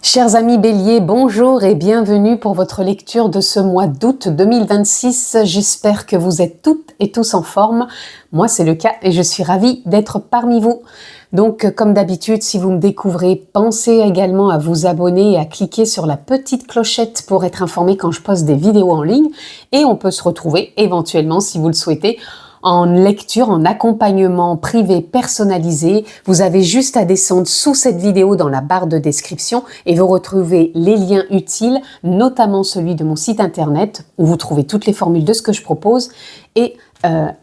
Chers amis Bélier, bonjour et bienvenue pour votre lecture de ce mois d'août 2026. J'espère que vous êtes toutes et tous en forme. Moi, c'est le cas et je suis ravie d'être parmi vous. Donc, comme d'habitude, si vous me découvrez, pensez également à vous abonner et à cliquer sur la petite clochette pour être informé quand je poste des vidéos en ligne. Et on peut se retrouver éventuellement, si vous le souhaitez, en lecture, en accompagnement privé personnalisé. Vous avez juste à descendre sous cette vidéo dans la barre de description et vous retrouvez les liens utiles, notamment celui de mon site internet où vous trouvez toutes les formules de ce que je propose et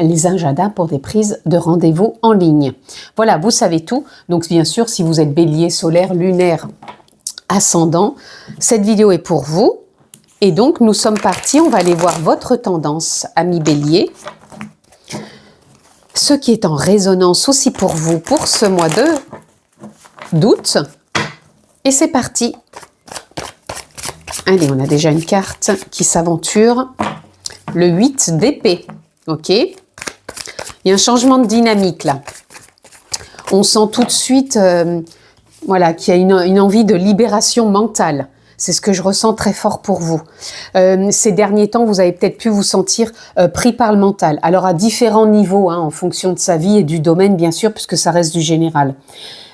les agendas pour des prises de rendez-vous en ligne. Voilà, vous savez tout. Donc bien sûr, si vous êtes bélier, solaire, lunaire, ascendant, cette vidéo est pour vous. Et donc nous sommes partis, on va aller voir votre tendance, amis bélier. Ce qui est en résonance aussi pour vous pour ce mois d'août. Et c'est parti. Allez, on a déjà une carte qui s'aventure. Le 8 d'épée. Ok. Il y a un changement de dynamique là. On sent tout de suite voilà, qu'il y a une envie de libération mentale. C'est ce que je ressens très fort pour vous. Ces derniers temps, vous avez peut-être pu vous sentir pris par le mental. Alors à différents niveaux, hein, en fonction de sa vie et du domaine, bien sûr, puisque ça reste du général.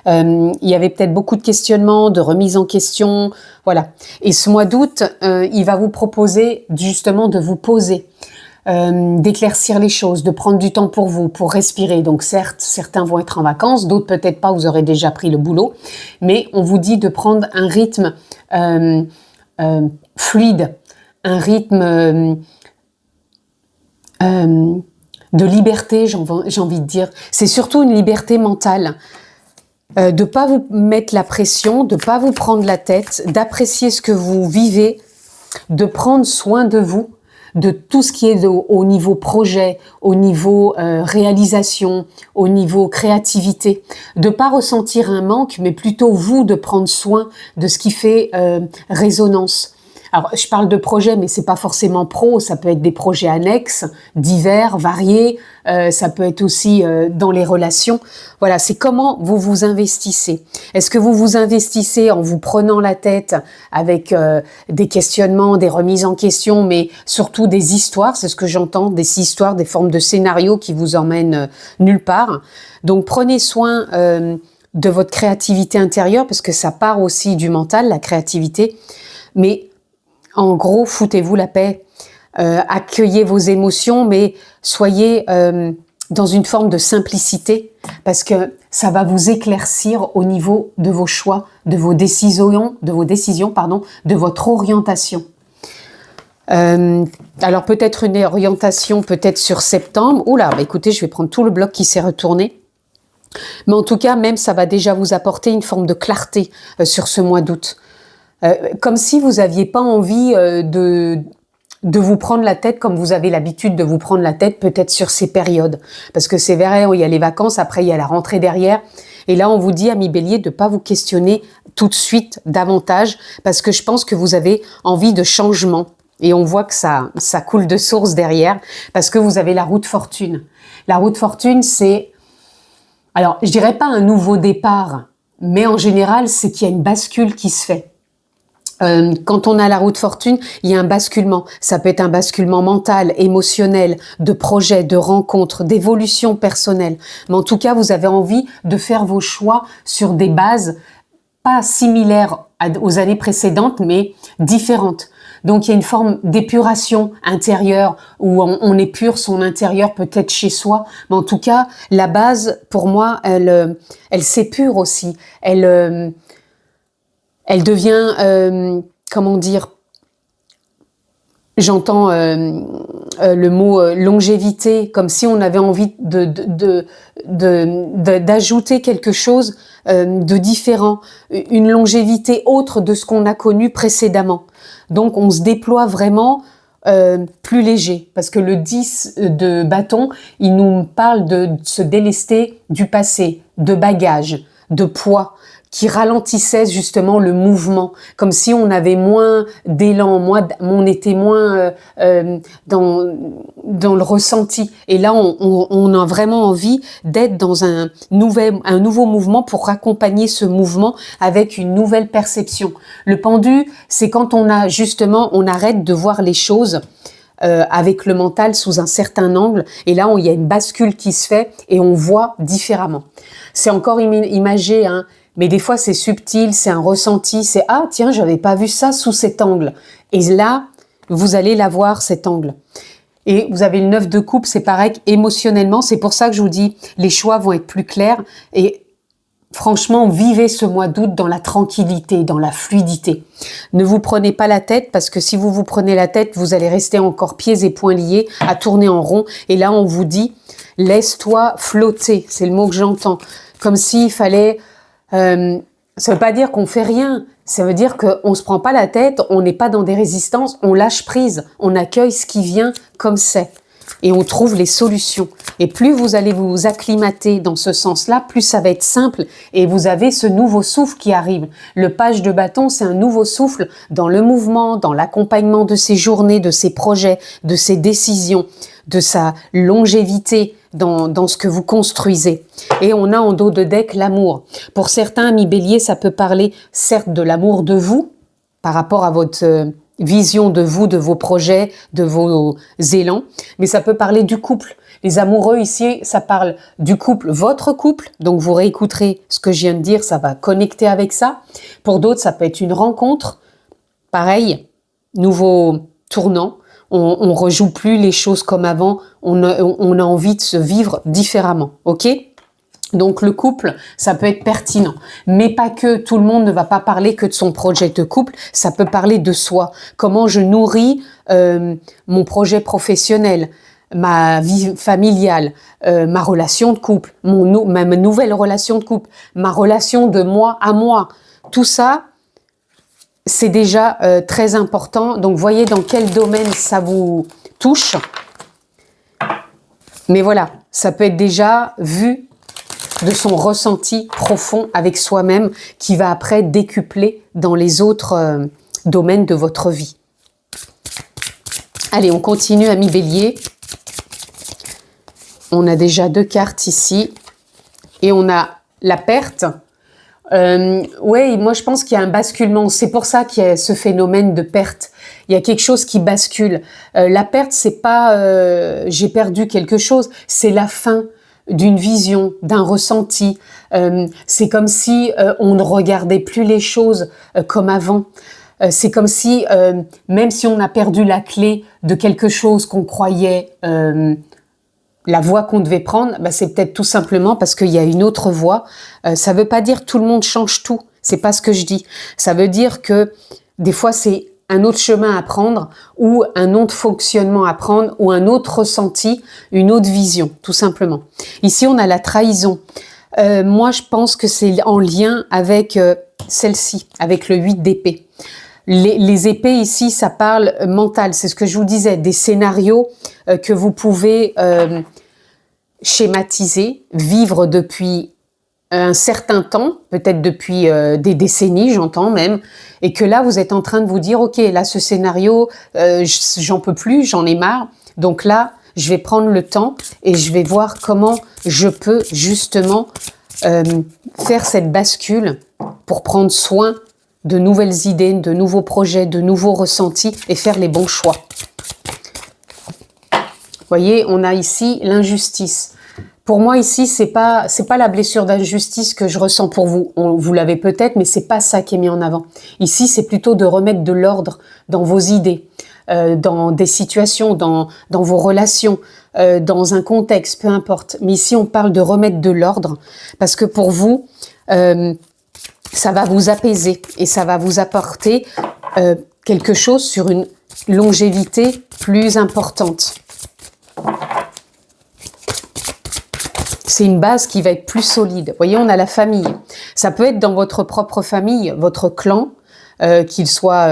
Il y avait peut-être beaucoup de questionnements, de remises en question, voilà. Et ce mois d'août, il va vous proposer justement de vous poser, d'éclaircir les choses, de prendre du temps pour vous, pour respirer. Donc certes, certains vont être en vacances, d'autres peut-être pas, vous aurez déjà pris le boulot, mais on vous dit de prendre un rythme fluide, un rythme de liberté, j'ai envie de dire. C'est surtout une liberté mentale. De pas vous mettre la pression, de pas vous prendre la tête, d'apprécier ce que vous vivez, de prendre soin de vous, de tout ce qui est au niveau projet, au niveau réalisation, au niveau créativité, de pas ressentir un manque, mais plutôt vous de prendre soin de ce qui fait résonance. Alors, je parle de projet, mais c'est pas forcément pro, ça peut être des projets annexes, divers, variés, ça peut être aussi dans les relations. Voilà, c'est comment vous vous investissez. Est-ce que vous vous investissez en vous prenant la tête avec des questionnements, des remises en question, mais surtout des histoires, c'est ce que j'entends, des histoires, des formes de scénarios qui vous emmènent nulle part. Donc, prenez soin de votre créativité intérieure, parce que ça part aussi du mental, la créativité, mais en gros, foutez-vous la paix, accueillez vos émotions, mais soyez dans une forme de simplicité, parce que ça va vous éclaircir au niveau de vos choix, de vos décisions, de votre orientation. Alors peut-être une orientation, peut-être sur septembre. Oula, bah écoutez, je vais prendre tout le bloc qui s'est retourné. Mais en tout cas, même ça va déjà vous apporter une forme de clarté sur ce mois d'août. Comme si vous aviez pas envie de vous prendre la tête comme vous avez l'habitude de vous prendre la tête peut-être sur ces périodes. Parce que c'est vrai, il y a les vacances, après il y a la rentrée derrière. Et là, on vous dit, amis bélier, de pas vous questionner tout de suite davantage, parce que je pense que vous avez envie de changement. Et on voit que ça coule de source derrière, parce que vous avez la roue de fortune. La roue de fortune, c'est, alors je dirais pas un nouveau départ, mais en général, c'est qu'il y a une bascule qui se fait. Quand on a la roue de fortune, il y a un basculement. Ça peut être un basculement mental, émotionnel, de projet, de rencontre, d'évolution personnelle. Mais en tout cas, vous avez envie de faire vos choix sur des bases pas similaires aux années précédentes, mais différentes. Donc, il y a une forme d'épuration intérieure où on épure son intérieur peut-être chez soi. Mais en tout cas, la base, pour moi, elle s'épure aussi. Elle devient, comment dire, j'entends le mot longévité, comme si on avait envie d'ajouter quelque chose de différent, une longévité autre de ce qu'on a connu précédemment. Donc on se déploie vraiment plus léger, parce que le 10 de bâton, il nous parle de se délester du passé, de bagages, de poids, qui ralentissait justement le mouvement, comme si on avait moins d'élan, on était moins dans le ressenti. Et là, on a vraiment envie d'être dans un nouveau mouvement pour accompagner ce mouvement avec une nouvelle perception. Le pendu, c'est quand on arrête de voir les choses avec le mental sous un certain angle, et là, il y a une bascule qui se fait et on voit différemment. C'est encore imagé, hein, mais des fois c'est subtil, c'est un ressenti, c'est « Ah tiens, j'avais pas vu ça sous cet angle ». Et là, vous allez l'avoir, cet angle. Et vous avez le 9 de coupe, c'est pareil, émotionnellement, c'est pour ça que je vous dis, les choix vont être plus clairs. Et franchement, vivez ce mois d'août dans la tranquillité, dans la fluidité. Ne vous prenez pas la tête, parce que si vous vous prenez la tête, vous allez rester encore pieds et poings liés, à tourner en rond. Et là, on vous dit, laisse-toi flotter, c'est le mot que j'entends. Comme s'il fallait... ça veut pas dire qu'on fait rien, ça veut dire qu'on se prend pas la tête, on n'est pas dans des résistances, on lâche prise, on accueille ce qui vient comme c'est. Et on trouve les solutions. Et plus vous allez vous acclimater dans ce sens-là, plus ça va être simple et vous avez ce nouveau souffle qui arrive. Le page de bâton, c'est un nouveau souffle dans le mouvement, dans l'accompagnement de ses journées, de ses projets, de ses décisions, de sa longévité dans ce que vous construisez. Et on a en dos de deck l'amour. Pour certains, amis béliers, ça peut parler certes de l'amour de vous, par rapport à votre vision de vous, de vos projets, de vos élans, mais ça peut parler du couple. Les amoureux ici, ça parle du couple, votre couple, donc vous réécouterez ce que je viens de dire, ça va connecter avec ça. Pour d'autres, ça peut être une rencontre, pareil, nouveau tournant, on rejoue plus les choses comme avant, on a envie de se vivre différemment, ok ? Donc le couple, ça peut être pertinent, mais pas que. Tout le monde ne va pas parler que de son projet de couple, ça peut parler de soi. Comment je nourris mon projet professionnel, ma vie familiale, ma relation de couple, ma nouvelle relation de couple, ma relation de moi à moi. Tout ça, c'est déjà très important. Donc voyez dans quel domaine ça vous touche. Mais voilà, ça peut être déjà vu de son ressenti profond avec soi-même qui va après décupler dans les autres domaines de votre vie. Allez, on continue, amis bélier. On a déjà 2 cartes ici et on a la perte. Oui, moi je pense qu'il y a un basculement. C'est pour ça qu'il y a ce phénomène de perte. Il y a quelque chose qui bascule. La perte, c'est pas j'ai perdu quelque chose, c'est la fin d'une vision, d'un ressenti. C'est comme si on ne regardait plus les choses comme avant. C'est comme si, même si on a perdu la clé de quelque chose qu'on croyait, la voie qu'on devait prendre, bah c'est peut-être tout simplement parce qu'il y a une autre voie. Ça veut pas dire tout le monde change tout. C'est pas ce que je dis. Ça veut dire que des fois c'est un autre chemin à prendre ou un autre fonctionnement à prendre ou un autre ressenti, une autre vision, tout simplement. Ici, on a la trahison. Moi, je pense que c'est en lien avec celle-ci, avec le 8 d'épée. Les épées ici, ça parle mental. C'est ce que je vous disais, des scénarios que vous pouvez schématiser, vivre depuis un certain temps, peut-être depuis des décennies, j'entends même, et que là, vous êtes en train de vous dire, ok, là, ce scénario, j'en peux plus, j'en ai marre, donc là, je vais prendre le temps et je vais voir comment je peux justement faire cette bascule pour prendre soin de nouvelles idées, de nouveaux projets, de nouveaux ressentis et faire les bons choix. Vous voyez, on a ici l'injustice. Pour moi, ici, c'est pas la blessure d'injustice que je ressens pour vous. Vous l'avez peut-être, mais c'est pas ça qui est mis en avant. Ici, c'est plutôt de remettre de l'ordre dans vos idées, dans des situations, dans vos relations, dans un contexte, peu importe. Mais ici, on parle de remettre de l'ordre parce que pour vous, ça va vous apaiser et ça va vous apporter quelque chose sur une longévité plus importante. C'est une base qui va être plus solide. Vous voyez, on a la famille. Ça peut être dans votre propre famille, votre clan, qu'ils soient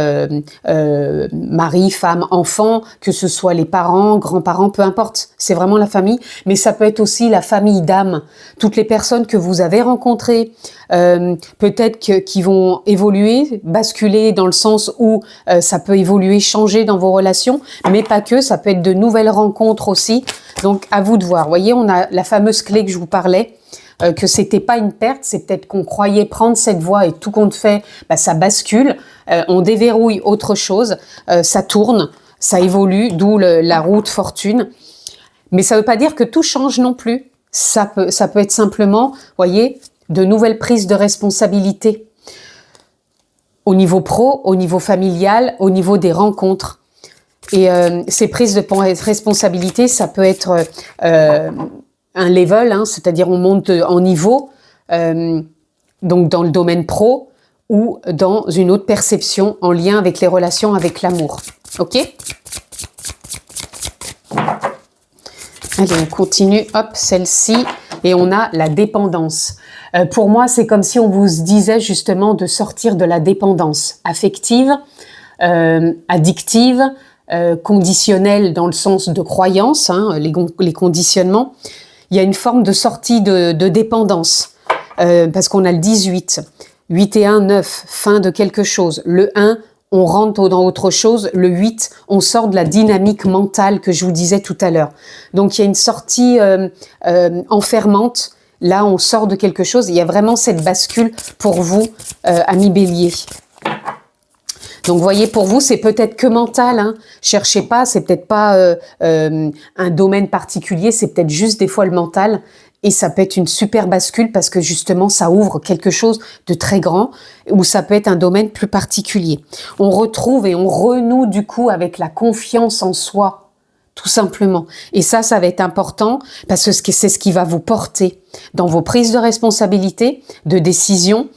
mari, femme, enfant, que ce soit les parents, grands-parents, peu importe. C'est vraiment la famille, mais ça peut être aussi la famille d'âme. Toutes les personnes que vous avez rencontrées, peut-être qui vont évoluer, basculer dans le sens où ça peut évoluer, changer dans vos relations, mais pas que, ça peut être de nouvelles rencontres aussi. Donc à vous de voir. Vous voyez, on a la fameuse clé que je vous parlais, que c'était pas une perte, c'est peut-être qu'on croyait prendre cette voie et tout compte fait, ça bascule, on déverrouille autre chose, ça tourne, ça évolue, d'où la route fortune. Mais ça veut pas dire que tout change non plus. Ça peut être simplement, voyez, de nouvelles prises de responsabilité au niveau pro, au niveau familial, au niveau des rencontres. Et ces prises de responsabilité, ça peut être un level, hein, c'est-à-dire on monte en niveau, donc dans le domaine pro ou dans une autre perception en lien avec les relations, avec l'amour. Ok ? Allez, on continue. Hop, celle-ci. Et on a la dépendance. Pour moi, c'est comme si on vous disait justement de sortir de la dépendance affective, addictive, conditionnelle dans le sens de croyance, hein, les conditionnements. Il y a une forme de sortie de dépendance, parce qu'on a le 18. 8 et 1, 9, fin de quelque chose. Le 1, on rentre dans autre chose. Le 8, on sort de la dynamique mentale que je vous disais tout à l'heure. Donc il y a une sortie enfermante. Là, on sort de quelque chose. Il y a vraiment cette bascule pour vous, amis Bélier. Donc, vous voyez, pour vous, c'est peut-être que mental. Hein. Cherchez pas, c'est peut-être pas un domaine particulier, c'est peut-être juste des fois le mental. Et ça peut être une super bascule parce que justement, ça ouvre quelque chose de très grand ou ça peut être un domaine plus particulier. On retrouve et on renoue du coup avec la confiance en soi, tout simplement. Et ça va être important parce que c'est ce qui va vous porter dans vos prises de responsabilité, de décision,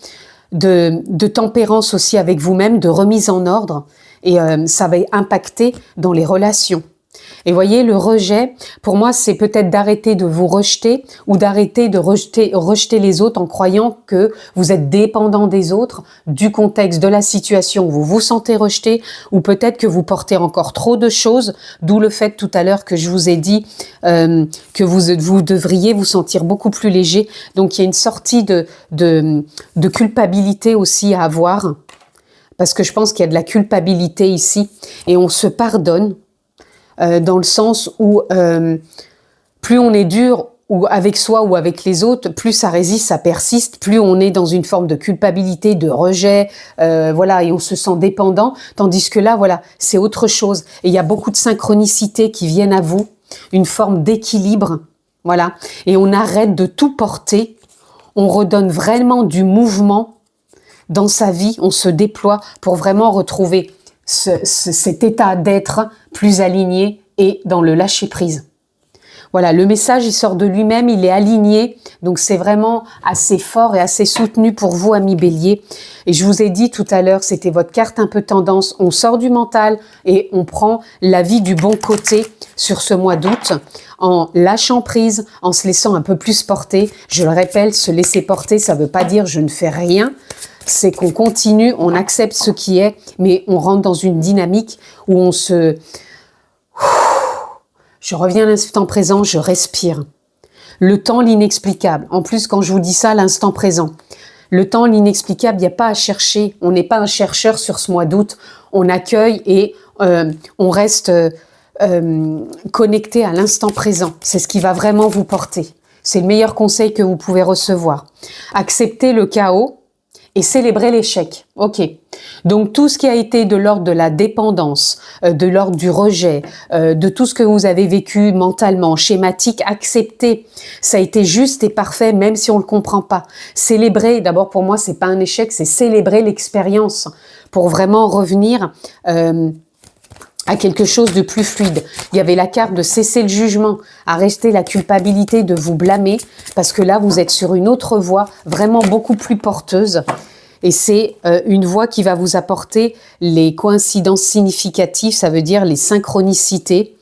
de tempérance aussi avec vous-même, de remise en ordre. Et ça va impacter dans les relations. Et voyez, le rejet, pour moi, c'est peut-être d'arrêter de vous rejeter ou d'arrêter de rejeter les autres en croyant que vous êtes dépendant des autres, du contexte, de la situation où vous vous sentez rejeté ou peut-être que vous portez encore trop de choses, d'où le fait tout à l'heure que je vous ai dit que vous devriez vous sentir beaucoup plus léger. Donc, il y a une sortie de culpabilité aussi à avoir parce que je pense qu'il y a de la culpabilité ici et on se pardonne. Dans le sens où plus on est dur ou avec soi ou avec les autres, plus ça résiste, ça persiste, plus on est dans une forme de culpabilité, de rejet, voilà, et on se sent dépendant, tandis que là, voilà, c'est autre chose. Et il y a beaucoup de synchronicités qui viennent à vous, une forme d'équilibre, voilà, et on arrête de tout porter, on redonne vraiment du mouvement dans sa vie, on se déploie pour vraiment retrouver cet état d'être plus aligné et dans le lâcher-prise. Voilà, le message, il sort de lui-même, il est aligné, donc c'est vraiment assez fort et assez soutenu pour vous, amis Bélier. Et je vous ai dit tout à l'heure, c'était votre carte un peu tendance, on sort du mental et on prend la vie du bon côté sur ce mois d'août, en lâchant prise, en se laissant un peu plus porter. Je le répète, se laisser porter, ça ne veut pas dire je ne fais rien, c'est qu'on continue, on accepte ce qui est, mais on rentre dans une dynamique où on se... Je reviens à l'instant présent, je respire. Le temps, l'inexplicable. En plus, quand je vous dis ça, l'instant présent. Le temps, l'inexplicable, il n'y a pas à chercher. On n'est pas un chercheur sur ce mois d'août. On accueille et on reste connecté à l'instant présent. C'est ce qui va vraiment vous porter. C'est le meilleur conseil que vous pouvez recevoir. Accepter le chaos et célébrer l'échec. Ok. Donc tout ce qui a été de l'ordre de la dépendance, de l'ordre du rejet, de tout ce que vous avez vécu mentalement, schématique, accepter. Ça a été juste et parfait, même si on le comprend pas. Célébrer, d'abord pour moi, c'est pas un échec, c'est célébrer l'expérience pour vraiment revenir à quelque chose de plus fluide. Il y avait la carte de cesser le jugement, arrêter la culpabilité de vous blâmer, parce que là, vous êtes sur une autre voie, vraiment beaucoup plus porteuse. Et c'est une voie qui va vous apporter les coïncidences significatives, ça veut dire les synchronicités.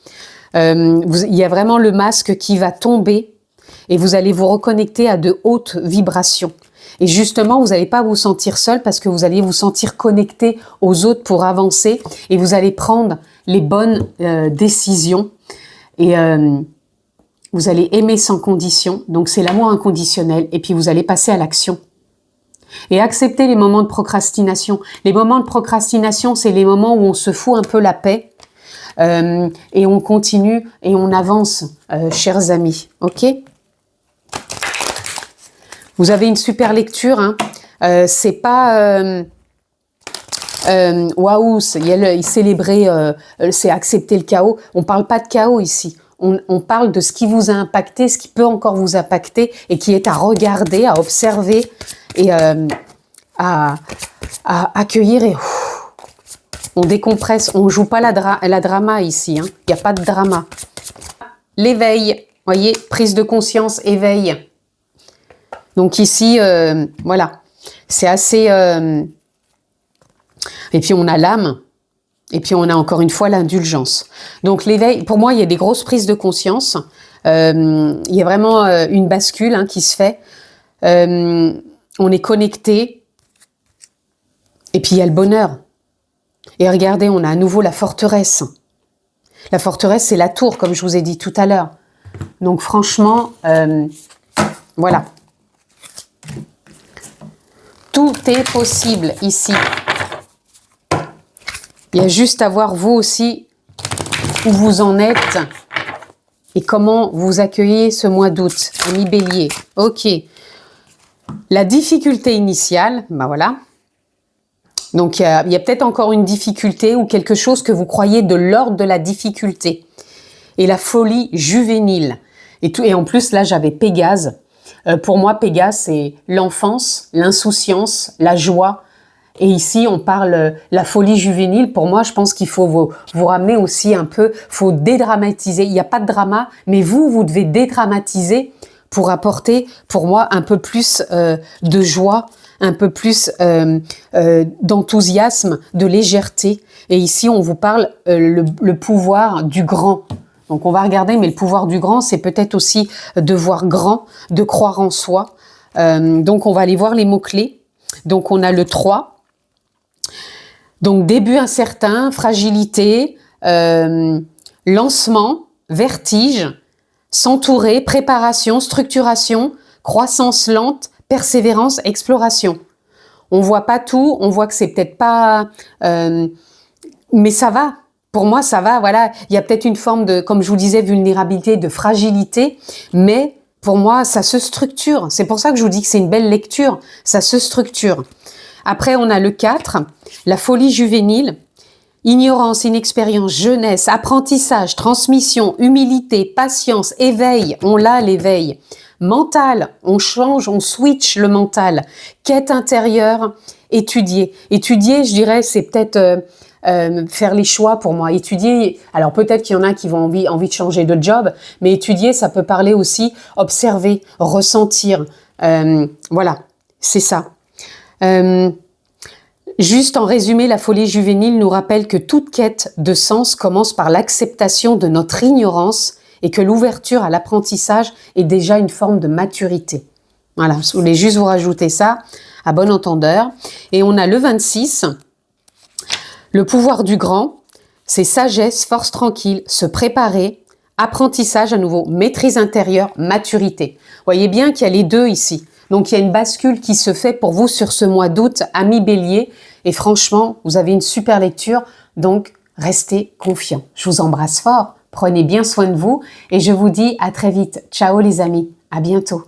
Il y a vraiment le masque qui va tomber et vous allez vous reconnecter à de hautes vibrations. Et justement, vous n'allez pas vous sentir seul parce que vous allez vous sentir connecté aux autres pour avancer et vous allez prendre les bonnes décisions et vous allez aimer sans condition. Donc, c'est l'amour inconditionnel et puis vous allez passer à l'action. Et accepter les moments de procrastination. Les moments de procrastination, c'est les moments où on se fout un peu la paix et on continue et on avance, chers amis. Ok ? Vous avez une super lecture. Hein. C'est pas waouh, il célébrait, c'est accepter le chaos. On parle pas de chaos ici. On parle de ce qui vous a impacté, ce qui peut encore vous impacter et qui est à regarder, à observer et à accueillir et on décompresse. On joue pas la drama ici. Hein. Il n'y a pas de drama. L'éveil, voyez, prise de conscience, éveil. Donc ici, voilà, c'est assez... Et puis on a l'âme. Et puis, on a encore une fois l'indulgence. Donc, l'éveil, pour moi, il y a des grosses prises de conscience. Il y a vraiment une bascule hein, qui se fait. On est connecté. Et puis, il y a le bonheur. Et regardez, on a à nouveau la forteresse. La forteresse, c'est la tour, comme je vous ai dit tout à l'heure. Donc, franchement, voilà. Tout est possible ici. Il y a juste à voir vous aussi où vous en êtes et comment vous accueillez ce mois d'août, ami Bélier. Ok. La difficulté initiale, ben voilà. Donc il y a peut-être encore une difficulté ou quelque chose que vous croyez de l'ordre de la difficulté. Et la folie juvénile. Et en plus là j'avais Pégase. Pour moi Pégase c'est l'enfance, l'insouciance, la joie. Et ici, on parle la folie juvénile. Pour moi, je pense qu'il faut vous ramener aussi un peu, faut dédramatiser. Il n'y a pas de drama, mais vous devez dédramatiser pour apporter, pour moi, un peu plus de joie, un peu plus d'enthousiasme, de légèreté. Et ici, on vous parle le pouvoir du grand. Donc, on va regarder, mais le pouvoir du grand, c'est peut-être aussi de voir grand, de croire en soi. Donc, on va aller voir les mots-clés. Donc, on a le 3. Donc, début incertain, fragilité, lancement, vertige, s'entourer, préparation, structuration, croissance lente, persévérance, exploration. On voit pas tout, on voit que c'est peut-être pas... mais ça va. Pour moi, ça va, voilà. Il y a peut-être une forme de, comme je vous disais, vulnérabilité, de fragilité, mais pour moi, ça se structure. C'est pour ça que je vous dis que c'est une belle lecture. Ça se structure. Après, on a le 4, la folie juvénile, ignorance, inexpérience, jeunesse, apprentissage, transmission, humilité, patience, éveil, on l'a l'éveil. Mental, on change, on switch le mental. Quête intérieure, étudier. Étudier, je dirais, c'est peut-être faire les choix pour moi. Étudier, alors peut-être qu'il y en a qui vont envie de changer de job, mais étudier, ça peut parler aussi observer, ressentir. Voilà, c'est ça. Juste en résumé, la folie juvénile nous rappelle que toute quête de sens commence par l'acceptation de notre ignorance et que l'ouverture à l'apprentissage est déjà une forme de maturité. Voilà, je voulais juste vous rajouter ça à bon entendeur. Et on a le 26, le pouvoir du grand, c'est sagesse, force tranquille, se préparer, apprentissage à nouveau, maîtrise intérieure, maturité. Voyez bien qu'il y a les deux ici. Donc, il y a une bascule qui se fait pour vous sur ce mois d'août, amis Bélier. Et franchement, vous avez une super lecture. Donc, restez confiants. Je vous embrasse fort. Prenez bien soin de vous. Et je vous dis à très vite. Ciao les amis. À bientôt.